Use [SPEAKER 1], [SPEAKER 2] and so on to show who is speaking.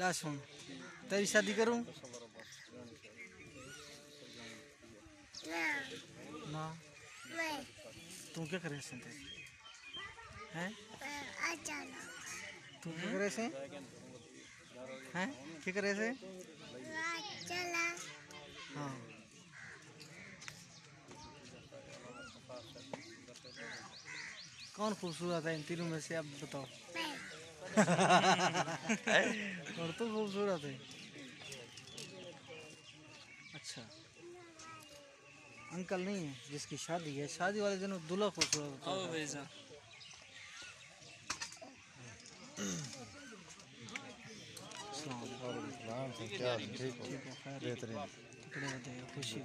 [SPEAKER 1] ला सुन, तेरी शादी करूं ना? तू क्या करे से? हैं तू क्या करे से? हैं क्या करे से? हाँ कौन खूबसूरत है इन तीनों में से, अब बताओ। और तो खूबसूरत है। अच्छा अंकल नहीं है जिसकी शादी है, शादी वाले दिन दूल्हा खूबसूरत होता है।
[SPEAKER 2] क्या ठीक हो? बेहतरीन।
[SPEAKER 1] खुशी